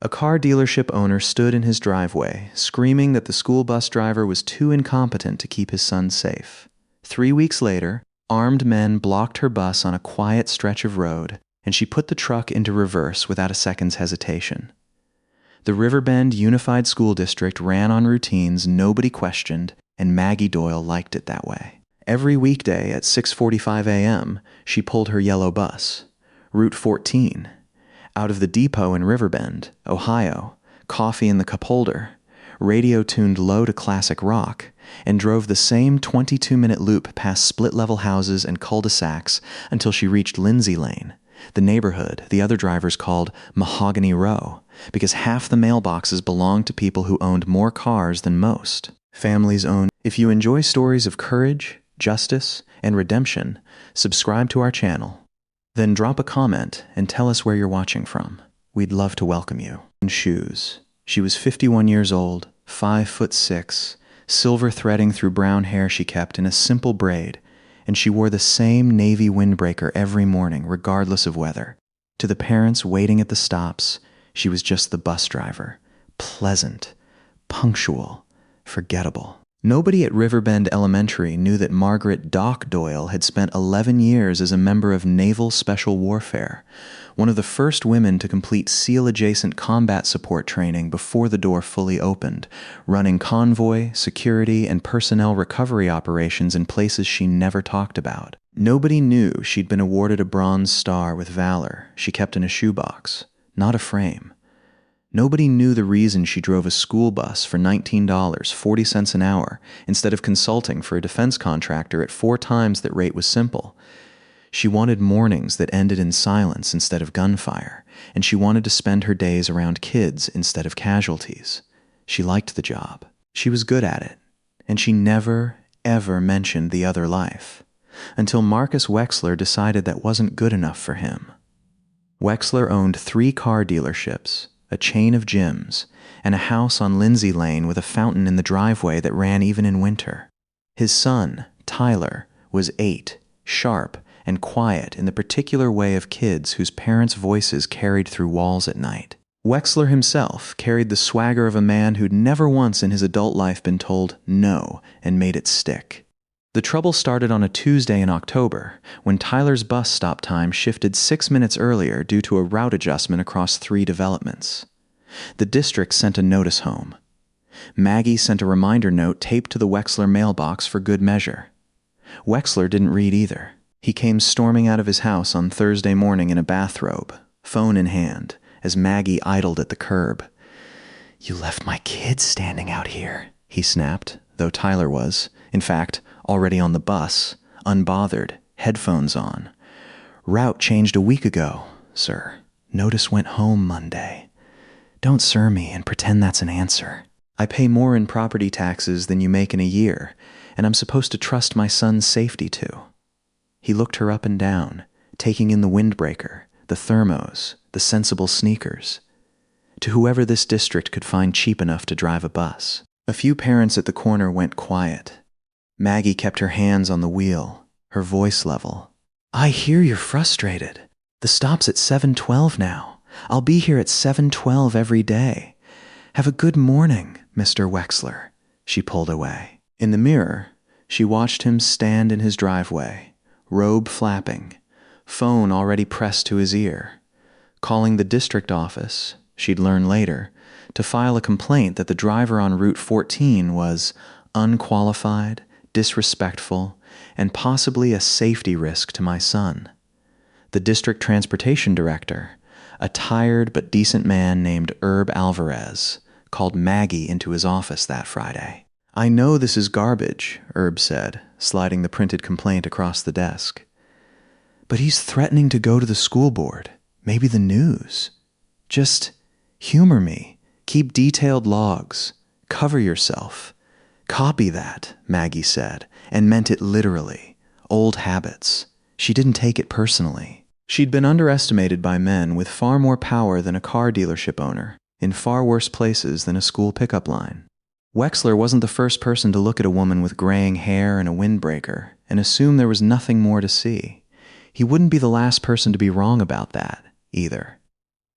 A car dealership owner stood in his driveway, screaming that the school bus driver was too incompetent to keep his son safe. 3 weeks later, armed men blocked her bus on a quiet stretch of road, and she put the truck into reverse without a second's hesitation. The Riverbend Unified School District ran on routines nobody questioned, and Maggie Doyle liked it that way. Every weekday at 6:45 a.m., she pulled her yellow bus, Route 14, out of the depot in Riverbend, Ohio, coffee in the cup holder, radio tuned low to classic rock, and drove the same 22-minute loop past split-level houses and cul-de-sacs until she reached Lindsay Lane, the neighborhood the other drivers called Mahogany Row, because half the mailboxes belonged to people who owned more cars than most. Families owned. If you enjoy stories of courage, justice, and redemption, subscribe to our channel. Then drop a comment and tell us where you're watching from. We'd love to welcome you. Shoes. She was 51 years old, 5'6", silver threading through brown hair she kept in a simple braid, and she wore the same navy windbreaker every morning, regardless of weather. To the parents waiting at the stops, she was just the bus driver, pleasant, punctual, forgettable. Nobody at Riverbend Elementary knew that Margaret Doc Doyle had spent 11 years as a member of Naval Special Warfare, one of the first women to complete SEAL-adjacent combat support training before the door fully opened, running convoy, security, and personnel recovery operations in places she never talked about. Nobody knew she'd been awarded a Bronze Star with valor she kept in a shoebox, not a frame. Nobody knew the reason she drove a school bus for $19, 40 cents an hour, instead of consulting for a defense contractor at 4 times that rate was simple. She wanted mornings that ended in silence instead of gunfire, and she wanted to spend her days around kids instead of casualties. She liked the job. She was good at it, and she never, ever mentioned the other life, until Marcus Wexler decided that wasn't good enough for him. Wexler owned 3 car dealerships, a chain of gyms, and a house on Lindsay Lane with a fountain in the driveway that ran even in winter. His son, Tyler, was 8, sharp, and quiet in the particular way of kids whose parents' voices carried through walls at night. Wexler himself carried the swagger of a man who'd never once in his adult life been told no and made it stick. The trouble started on a Tuesday in October, when Tyler's bus stop time shifted 6 minutes earlier due to a route adjustment across 3 developments. The district sent a notice home. Maggie sent a reminder note taped to the Wexler mailbox for good measure. Wexler didn't read either. He came storming out of his house on Thursday morning in a bathrobe, phone in hand, as Maggie idled at the curb. "You left my kids standing out here," he snapped, though Tyler was, in fact, already on the bus, unbothered, headphones on. "Route changed a week ago, sir. Notice went home Monday. Don't sir me and pretend that's an answer. I pay more in property taxes than you make in a year, and I'm supposed to trust my son's safety too." He looked her up and down, taking in the windbreaker, the thermos, the sensible sneakers. To whoever this district could find cheap enough to drive a bus. A few parents at the corner went quiet. Maggie kept her hands on the wheel, her voice level. "I hear you're frustrated. The stop's at 7:12 now. I'll be here at 7:12 every day. Have a good morning, Mr. Wexler." She pulled away. In the mirror, she watched him stand in his driveway, robe flapping, phone already pressed to his ear, calling the district office, she'd learn later, to file a complaint that the driver on Route 14 was unqualified, disrespectful, and possibly a safety risk to my son. The district transportation director, a tired but decent man named Herb Alvarez, called Maggie into his office that Friday. "I know this is garbage," Herb said, sliding the printed complaint across the desk. "But he's threatening to go to the school board, maybe the news. Just humor me, keep detailed logs, cover yourself. Copy that," Maggie said, and meant it literally. Old habits. She didn't take it personally. She'd been underestimated by men with far more power than a car dealership owner, in far worse places than a school pickup line. Wexler wasn't the first person to look at a woman with graying hair and a windbreaker and assume there was nothing more to see. He wouldn't be the last person to be wrong about that, either.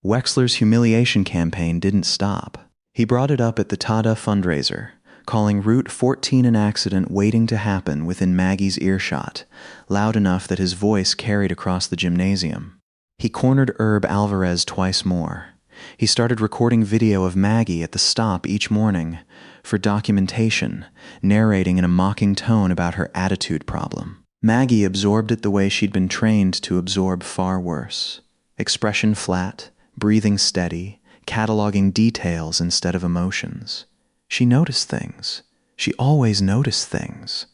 Wexler's humiliation campaign didn't stop. He brought it up at the Tada fundraiser, calling Route 14 an accident waiting to happen within Maggie's earshot, loud enough that his voice carried across the gymnasium. He cornered Herb Alvarez twice more. He started recording video of Maggie at the stop each morning for documentation, narrating in a mocking tone about her attitude problem. Maggie absorbed it the way she'd been trained to absorb far worse. Expression flat, breathing steady, cataloging details instead of emotions. She noticed things. She always noticed things.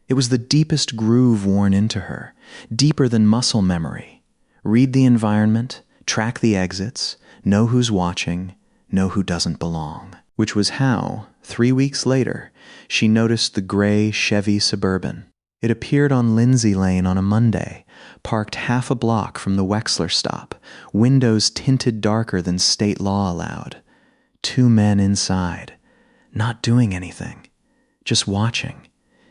It was the deepest groove worn into her, deeper than muscle memory. Read the environment, track the exits, know who's watching, know who doesn't belong. Which was how, 3 weeks later, she noticed the gray Chevy Suburban. It appeared on Lindsay Lane on a Monday, parked half a block from the Wexler stop, windows tinted darker than state law allowed. 2 men inside, not doing anything, just watching.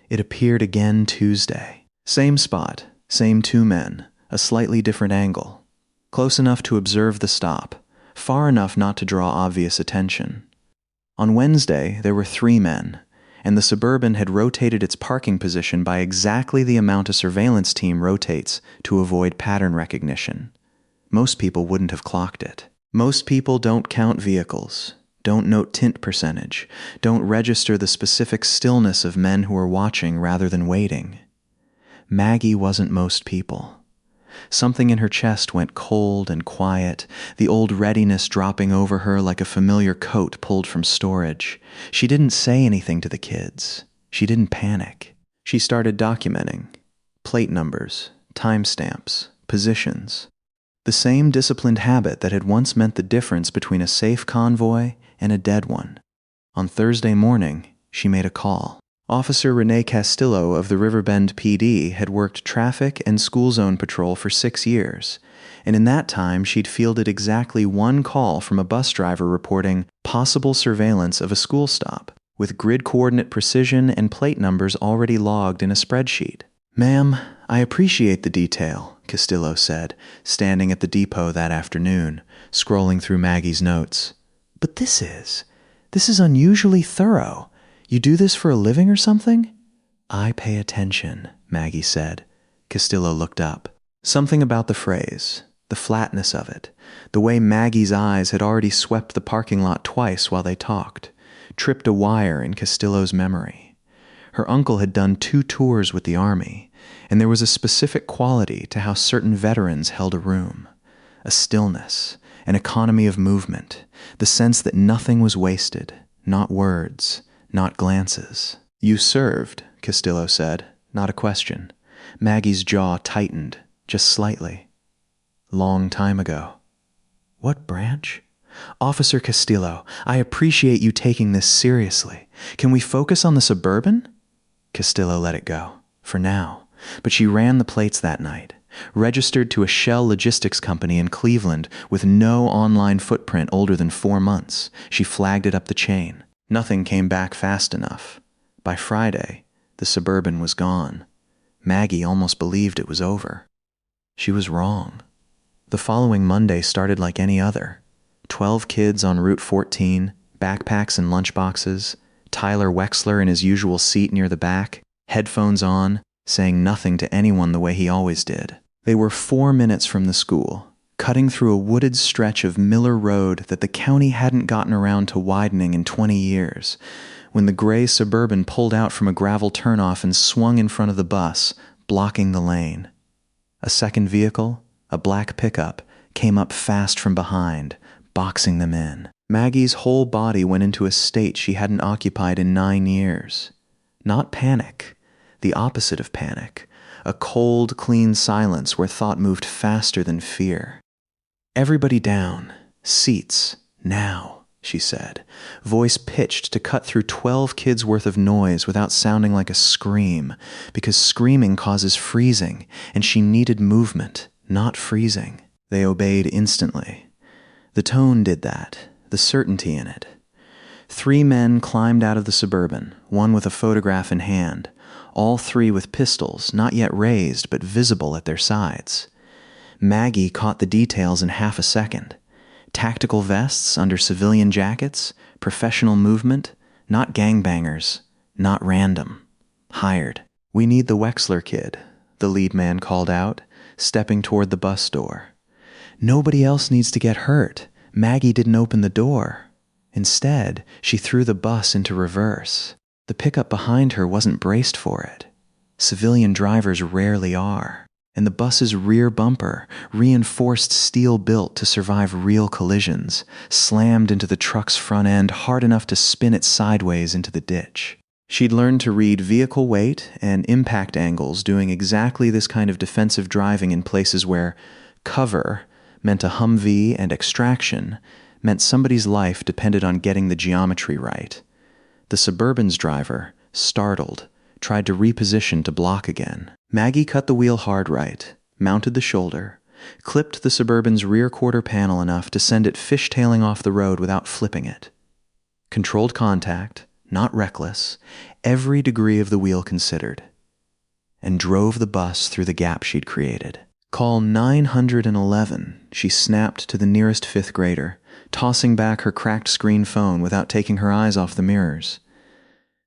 It appeared again Tuesday. Same spot, same 2 men, a slightly different angle. Close enough to observe the stop, far enough not to draw obvious attention. On Wednesday, there were 3 men, and the Suburban had rotated its parking position by exactly the amount a surveillance team rotates to avoid pattern recognition. Most people wouldn't have clocked it. Most people don't count vehicles, don't note tint percentage, don't register the specific stillness of men who are watching rather than waiting. Maggie wasn't most people. Something in her chest went cold and quiet, the old readiness dropping over her like a familiar coat pulled from storage. She didn't say anything to the kids. She didn't panic. She started documenting. Plate numbers, timestamps, positions. The same disciplined habit that had once meant the difference between a safe convoy and a dead one. On Thursday morning, she made a call. Officer Renee Castillo of the Riverbend PD had worked traffic and school zone patrol for 6 years, and in that time she'd fielded exactly 1 call from a bus driver reporting possible surveillance of a school stop, with grid coordinate precision and plate numbers already logged in a spreadsheet. "Ma'am, I appreciate the detail," Castillo said, standing at the depot that afternoon, scrolling through Maggie's notes. "But this is unusually thorough. You do this for a living or something?" "I pay attention," Maggie said. Castillo looked up. Something about the phrase, the flatness of it, the way Maggie's eyes had already swept the parking lot twice while they talked, tripped a wire in Castillo's memory. Her uncle had done 2 tours with the Army, and there was a specific quality to how certain veterans held a room. A stillness, an economy of movement, the sense that nothing was wasted, not words, not glances. "You served," Castillo said, not a question. Maggie's jaw tightened, just slightly. "Long time ago." "What branch?" "Officer Castillo, I appreciate you taking this seriously. Can we focus on the Suburban?" Castillo let it go, for now, but she ran the plates that night, registered to a Shell logistics company in Cleveland with no online footprint older than 4 months. She flagged it up the chain. Nothing came back fast enough. By Friday, the Suburban was gone. Maggie almost believed it was over. She was wrong. The following Monday started like any other. 12 kids on Route 14, backpacks and lunchboxes, Tyler Wexler in his usual seat near the back, headphones on, saying nothing to anyone the way he always did. They were 4 minutes from the school, cutting through a wooded stretch of Miller Road that the county hadn't gotten around to widening in 20 years, when the gray Suburban pulled out from a gravel turnoff and swung in front of the bus, blocking the lane. A second vehicle, a black pickup, came up fast from behind, boxing them in. Maggie's whole body went into a state she hadn't occupied in 9 years. Not panic, the opposite of panic, a cold, clean silence where thought moved faster than fear. "Everybody down. Seats. Now," she said, voice pitched to cut through 12 kids' worth of noise without sounding like a scream, because screaming causes freezing, and she needed movement, not freezing. They obeyed instantly. The tone did that, the certainty in it. 3 men climbed out of the Suburban, one with a photograph in hand, all 3 with pistols, not yet raised but visible at their sides. Maggie caught the details in half a second. Tactical vests under civilian jackets, professional movement, not gangbangers, not random. Hired. "We need the Wexler kid," the lead man called out, stepping toward the bus door. "Nobody else needs to get hurt. Maggie didn't open the door." Instead, she threw the bus into reverse. The pickup behind her wasn't braced for it. Civilian drivers rarely are. And the bus's rear bumper, reinforced steel built to survive real collisions, slammed into the truck's front end hard enough to spin it sideways into the ditch. She'd learned to read vehicle weight and impact angles doing exactly this kind of defensive driving in places where cover meant a Humvee and extraction meant somebody's life depended on getting the geometry right. The Suburban's driver, startled, tried to reposition to block again. Maggie cut the wheel hard right, mounted the shoulder, clipped the Suburban's rear quarter panel enough to send it fishtailing off the road without flipping it. Controlled contact, not reckless, every degree of the wheel considered, and drove the bus through the gap she'd created. "Call 911, she snapped to the nearest fifth grader, tossing back her cracked screen phone without taking her eyes off the mirrors.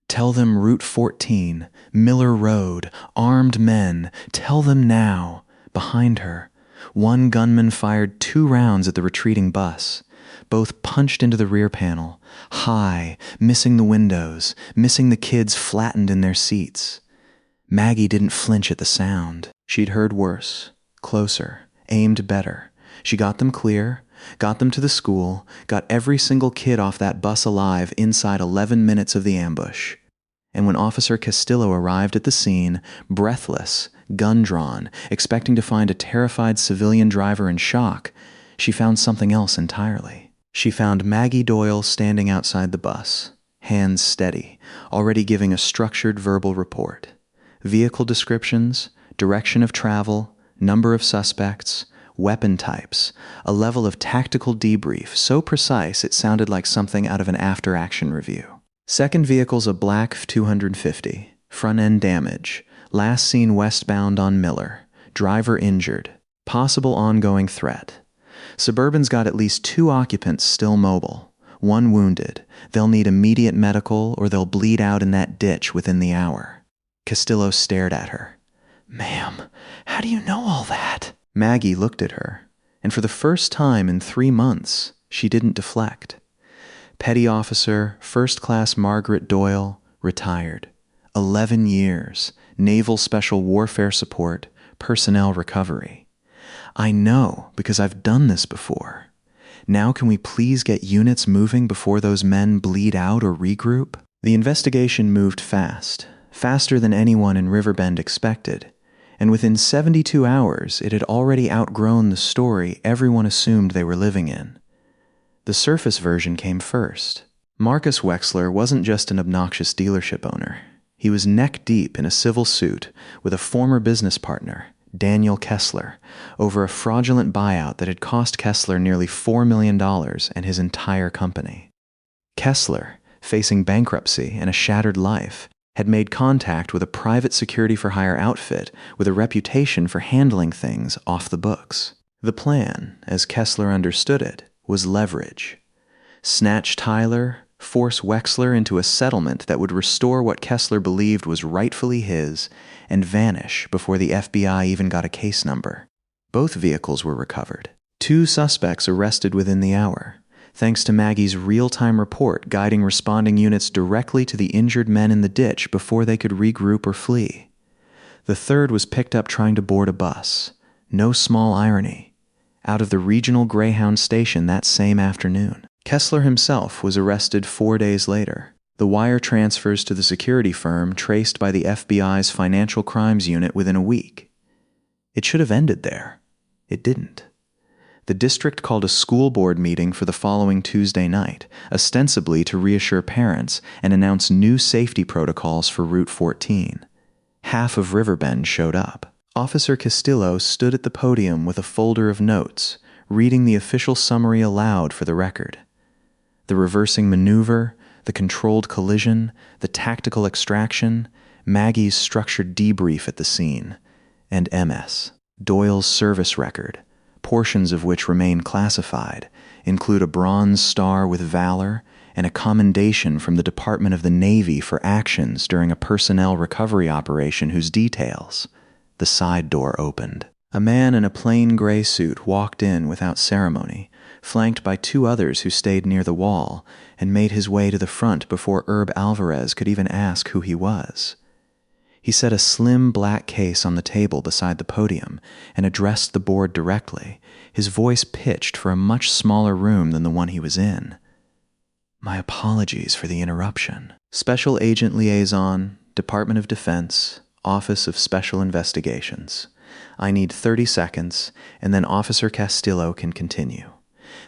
"Tell them Route 14, Miller Road, armed men, tell them now." Behind her, one gunman fired 2 rounds at the retreating bus. Both punched into the rear panel, high, missing the windows, missing the kids flattened in their seats. Maggie didn't flinch at the sound. She'd heard worse, closer, aimed better. She got them clear, got them to the school, got every single kid off that bus alive inside 11 minutes of the ambush. And when Officer Castillo arrived at the scene, breathless, gun drawn, expecting to find a terrified civilian driver in shock, she found something else entirely. She found Maggie Doyle standing outside the bus, hands steady, already giving a structured verbal report. Vehicle descriptions, direction of travel, number of suspects, weapon types, a level of tactical debrief so precise it sounded like something out of an after-action review. Second vehicle's a black 250, front-end damage, last seen westbound on Miller, driver injured, possible ongoing threat. Suburban's got at least 2 occupants still mobile, 1 wounded. They'll need immediate medical or they'll bleed out in that ditch within the hour. Castillo stared at her. "Ma'am, how do you know all that?" Maggie looked at her, and for the first time in 3 months, she didn't deflect. Petty Officer, First Class Margaret Doyle, retired. 11 years, Naval Special Warfare Support, Personnel Recovery. "I know, because I've done this before. Now can we please get units moving before those men bleed out or regroup?" The investigation moved fast, faster than anyone in Riverbend expected, and within 72 hours it had already outgrown the story everyone assumed they were living in. The surface version came first. Marcus Wexler wasn't just an obnoxious dealership owner. He was neck-deep in a civil suit with a former business partner, Daniel Kessler, over a fraudulent buyout that had cost Kessler nearly $4 million and his entire company. Kessler, facing bankruptcy and a shattered life, had made contact with a private security-for-hire outfit with a reputation for handling things off the books. The plan, as Kessler understood it, was leverage. Snatch Tyler, force Wexler into a settlement that would restore what Kessler believed was rightfully his, and vanish before the FBI even got a case number. Both vehicles were recovered. 2 suspects arrested within the hour, thanks to Maggie's real-time report guiding responding units directly to the injured men in the ditch before they could regroup or flee. The third was picked up trying to board a bus. No small irony. Out of the regional Greyhound station that same afternoon. Kessler himself was arrested 4 days later. The wire transfers to the security firm traced by the FBI's Financial Crimes Unit within a week. It should have ended there. It didn't. The district called a school board meeting for the following Tuesday night, ostensibly to reassure parents and announce new safety protocols for Route 14. Half of Riverbend showed up. Officer Castillo stood at the podium with a folder of notes, reading the official summary aloud for the record. The reversing maneuver, the controlled collision, the tactical extraction, Maggie's structured debrief at the scene, and MS, Doyle's service record, portions of which remain classified, include a Bronze Star with Valor and a commendation from the Department of the Navy for actions during a personnel recovery operation whose details. The side door opened. A man in a plain gray suit walked in without ceremony, flanked by two others who stayed near the wall, and made his way to the front before Herb Alvarez could even ask who he was. He set a slim black case on the table beside the podium and addressed the board directly, his voice pitched for a much smaller room than the one he was in. "My apologies for the interruption. Special Agent Liaison, Department of Defense, Office of Special Investigations. I need 30 seconds, and then Officer Castillo can continue."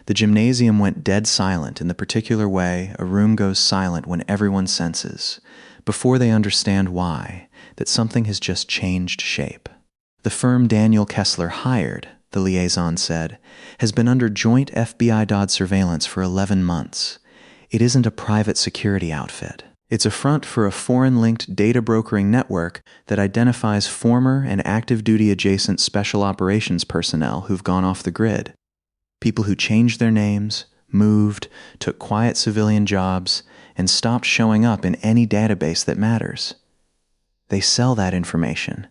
The gymnasium went dead silent in the particular way a room goes silent when everyone senses, before they understand why, that something has just changed shape. "The firm Daniel Kessler hired," the liaison said, "has been under joint FBI DOD surveillance for 11 months. It isn't a private security outfit. It's a front for a foreign-linked data brokering network that identifies former and active duty adjacent special operations personnel who've gone off the grid. People who changed their names, moved, took quiet civilian jobs, and stopped showing up in any database that matters. They sell that information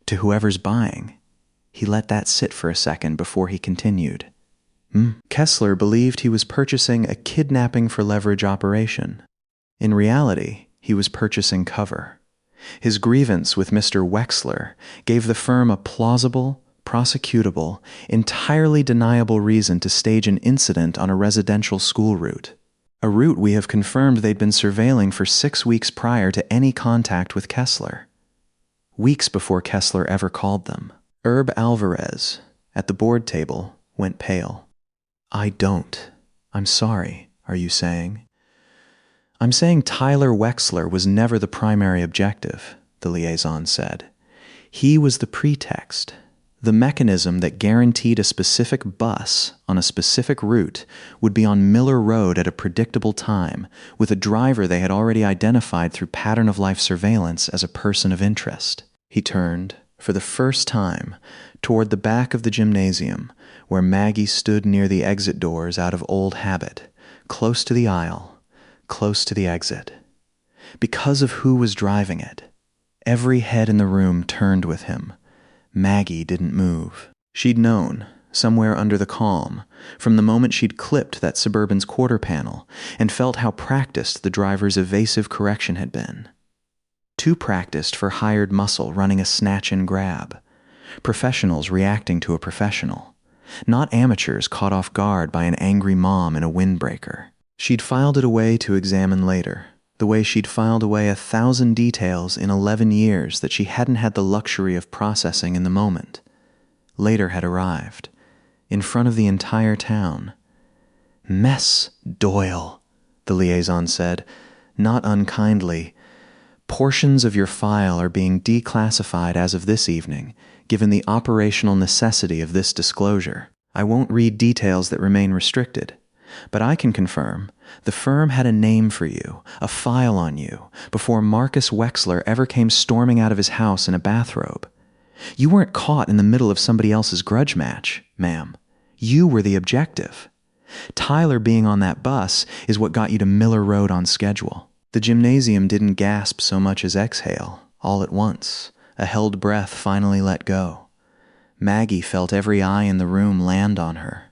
to whoever's buying." He let that sit for a second before he continued. Kessler believed he was purchasing a kidnapping for leverage operation. In reality, he was purchasing cover. His grievance with Mr. Wexler gave the firm a plausible, prosecutable, entirely deniable reason to stage an incident on a residential school route. A route we have confirmed they'd been surveilling for 6 weeks prior to any contact with Kessler. Weeks before Kessler ever called them. Herb Alvarez, at the board table, went pale. I'm sorry, are you saying?" "I'm saying Tyler Wexler was never the primary objective," the liaison said. "He was the pretext, the mechanism that guaranteed a specific bus on a specific route would be on Miller Road at a predictable time, with a driver they had already identified through pattern-of-life surveillance as a person of interest." He turned, for the first time, toward the back of the gymnasium, where Maggie stood near the exit doors out of old habit, close to the aisle, close to the exit. Because of who was driving it, every head in the room turned with him. Maggie didn't move. She'd known, somewhere under the calm, from the moment she'd clipped that Suburban's quarter panel, and felt how practiced the driver's evasive correction had been. Too practiced for hired muscle running a snatch and grab. Professionals reacting to a professional. Not amateurs caught off guard by an angry mom in a windbreaker. She'd filed it away to examine later, the way she'd filed away 1,000 details in 11 years that she hadn't had the luxury of processing in the moment. Later had arrived, in front of the entire town. "Miss Doyle," the liaison said, not unkindly. "Portions of your file are being declassified as of this evening, given the operational necessity of this disclosure. I won't read details that remain restricted, but I can confirm the firm had a name for you, a file on you, before Marcus Wexler ever came storming out of his house in a bathrobe. You weren't caught in the middle of somebody else's grudge match, ma'am. You were the objective. Tyler being on that bus is what got you to Miller Road on schedule." The gymnasium didn't gasp so much as exhale, all at once. A held breath finally let go. Maggie felt every eye in the room land on her.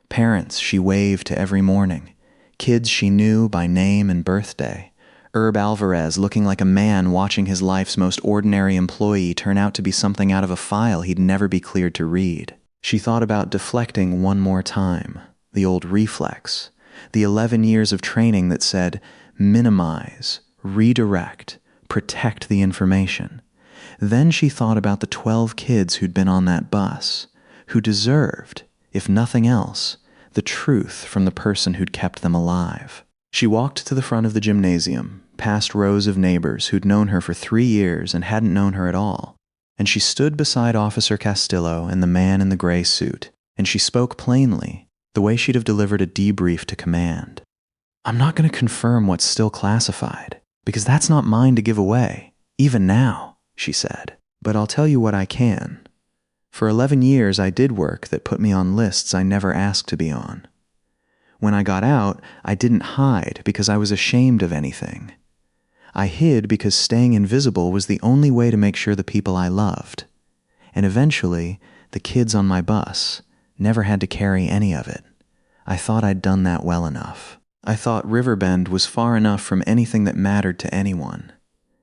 Parents she waved to every morning. Kids she knew by name and birthday. Herb Alvarez looking like a man watching his life's most ordinary employee turn out to be something out of a file he'd never be cleared to read. She thought about deflecting one more time, the old reflex, the 11 years of training that said, minimize, redirect, protect the information. Then she thought about the 12 kids who'd been on that bus, who deserved, if nothing else, the truth from the person who'd kept them alive. She walked to the front of the gymnasium, past rows of neighbors who'd known her for 3 years and hadn't known her at all, and she stood beside Officer Castillo and the man in the gray suit, and she spoke plainly, the way she'd have delivered a debrief to command. "I'm not going to confirm what's still classified, because that's not mine to give away, even now," she said. "But I'll tell you what I can. For 11 years, I did work that put me on lists I never asked to be on. When I got out, I didn't hide because I was ashamed of anything. I hid because staying invisible was the only way to make sure the people I loved, and eventually, the kids on my bus, never had to carry any of it. I thought I'd done that well enough. I thought Riverbend was far enough from anything that mattered to anyone.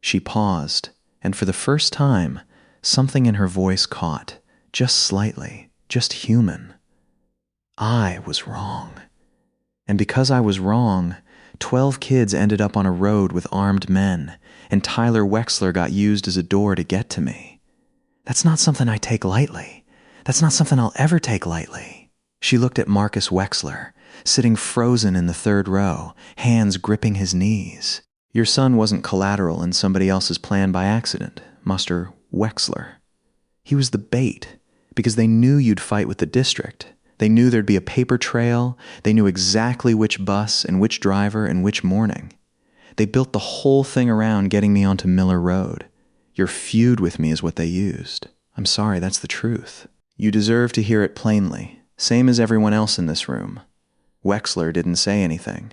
She paused, and for the first time, something in her voice caught, just slightly, just human. I was wrong. And because I was wrong, 12 kids ended up on a road with armed men, and Tyler Wexler got used as a door to get to me. That's not something I take lightly. That's not something I'll ever take lightly. She looked at Marcus Wexler, sitting frozen in the third row, hands gripping his knees. Your son wasn't collateral in somebody else's plan by accident, Muster Wexler. He was the bait, because they knew you'd fight with the district. They knew there'd be a paper trail. They knew exactly which bus and which driver and which morning. They built the whole thing around getting me onto Miller Road. Your feud with me is what they used. I'm sorry, that's the truth. You deserve to hear it plainly, same as everyone else in this room. Wexler didn't say anything.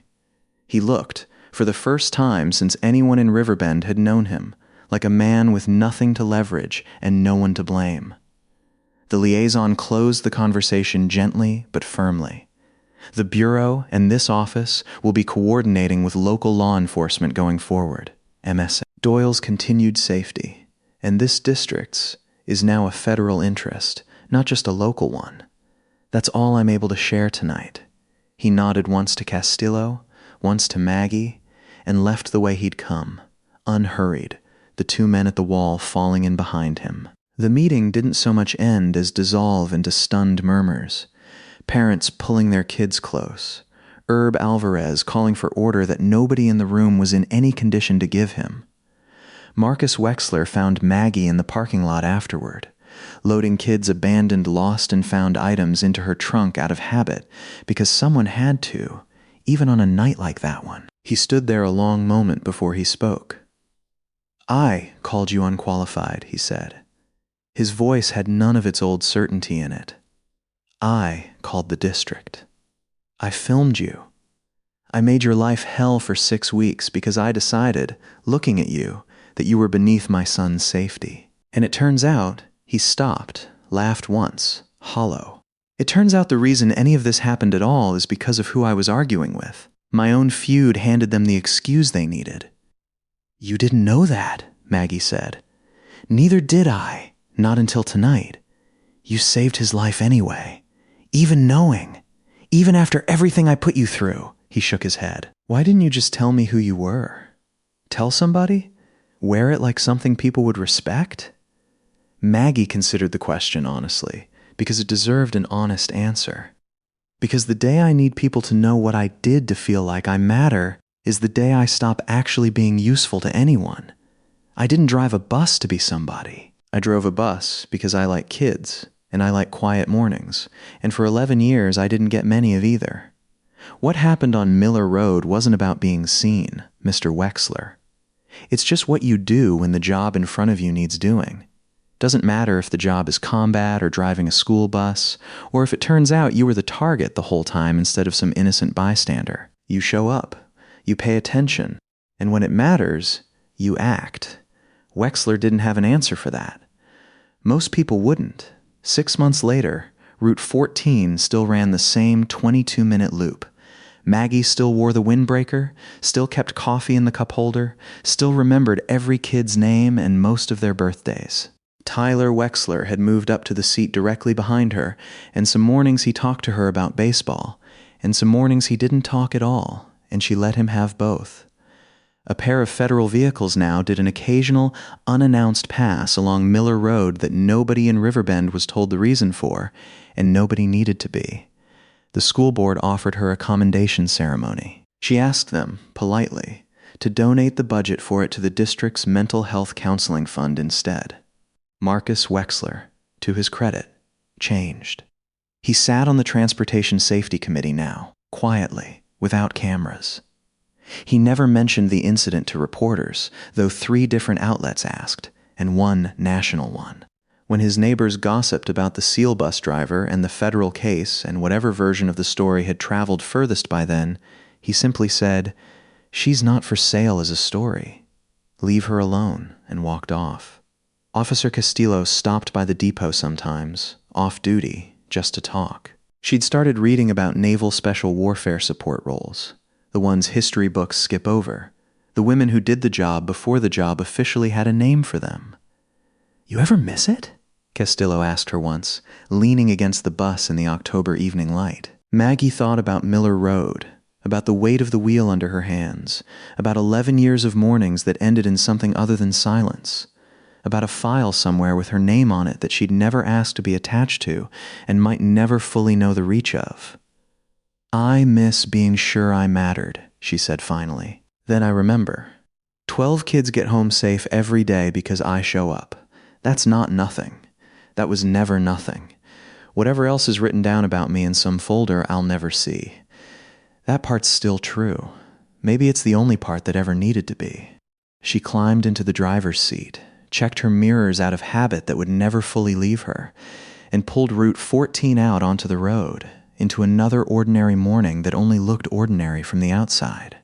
He looked, for the first time since anyone in Riverbend had known him, like a man with nothing to leverage and no one to blame. The liaison closed the conversation gently but firmly. The Bureau and this office will be coordinating with local law enforcement going forward, MSA. Doyle's continued safety, and this district's, is now a federal interest, not just a local one. That's all I'm able to share tonight. He nodded once to Castillo, once to Maggie, and left the way he'd come, unhurried, the two men at the wall falling in behind him. The meeting didn't so much end as dissolve into stunned murmurs, parents pulling their kids close, Herb Alvarez calling for order that nobody in the room was in any condition to give him. Marcus Wexler found Maggie in the parking lot afterward, loading kids' abandoned lost and found items into her trunk out of habit because someone had to, even on a night like that one. He stood there a long moment before he spoke. I called you unqualified, he said. His voice had none of its old certainty in it. I called the district. I filmed you. I made your life hell for 6 weeks because I decided, looking at you, that you were beneath my son's safety. And it turns out, he stopped, laughed once, hollow. It turns out the reason any of this happened at all is because of who I was arguing with. My own feud handed them the excuse they needed. You didn't know that, Maggie said. Neither did I. Not until tonight. You saved his life anyway. Even knowing. Even after everything I put you through. He shook his head. Why didn't you just tell me who you were? Tell somebody? Wear it like something people would respect? Maggie considered the question honestly, because it deserved an honest answer. Because the day I need people to know what I did to feel like I matter is the day I stop actually being useful to anyone. I didn't drive a bus to be somebody. I drove a bus because I like kids, and I like quiet mornings, and for 11 years I didn't get many of either. What happened on Miller Road wasn't about being seen, Mr. Wexler. It's just what you do when the job in front of you needs doing. Doesn't matter if the job is combat or driving a school bus, or if it turns out you were the target the whole time instead of some innocent bystander. You show up, you pay attention, and when it matters, you act. Wexler didn't have an answer for that. Most people wouldn't. 6 months later, Route 14 still ran the same 22-minute loop. Maggie still wore the windbreaker, still kept coffee in the cup holder, still remembered every kid's name and most of their birthdays. Tyler Wexler had moved up to the seat directly behind her, and some mornings he talked to her about baseball, and some mornings he didn't talk at all, and she let him have both. A pair of federal vehicles now did an occasional, unannounced pass along Miller Road that nobody in Riverbend was told the reason for, and nobody needed to be. The school board offered her a commendation ceremony. She asked them, politely, to donate the budget for it to the district's mental health counseling fund instead. Marcus Wexler, to his credit, changed. He sat on the Transportation Safety Committee now, quietly, without cameras. He never mentioned the incident to reporters, though 3 different outlets asked, and one national one. When his neighbors gossiped about the SEAL bus driver and the federal case and whatever version of the story had traveled furthest by then, he simply said, "She's not for sale as a story. Leave her alone," and walked off. Officer Castillo stopped by the depot sometimes, off duty, just to talk. She'd started reading about naval special warfare support roles, the ones history books skip over, the women who did the job before the job officially had a name for them. "You ever miss it?" Castillo asked her once, leaning against the bus in the October evening light. Maggie thought about Miller Road, about the weight of the wheel under her hands, about 11 years of mornings that ended in something other than silence, about a file somewhere with her name on it that she'd never asked to be attached to and might never fully know the reach of. "I miss being sure I mattered," she said finally. "Then I remember. 12 kids get home safe every day because I show up. That's not nothing. That was never nothing. Whatever else is written down about me in some folder, I'll never see. That part's still true. Maybe it's the only part that ever needed to be." She climbed into the driver's seat, checked her mirrors out of habit that would never fully leave her, and pulled Route 14 out onto the road, into another ordinary morning that only looked ordinary from the outside.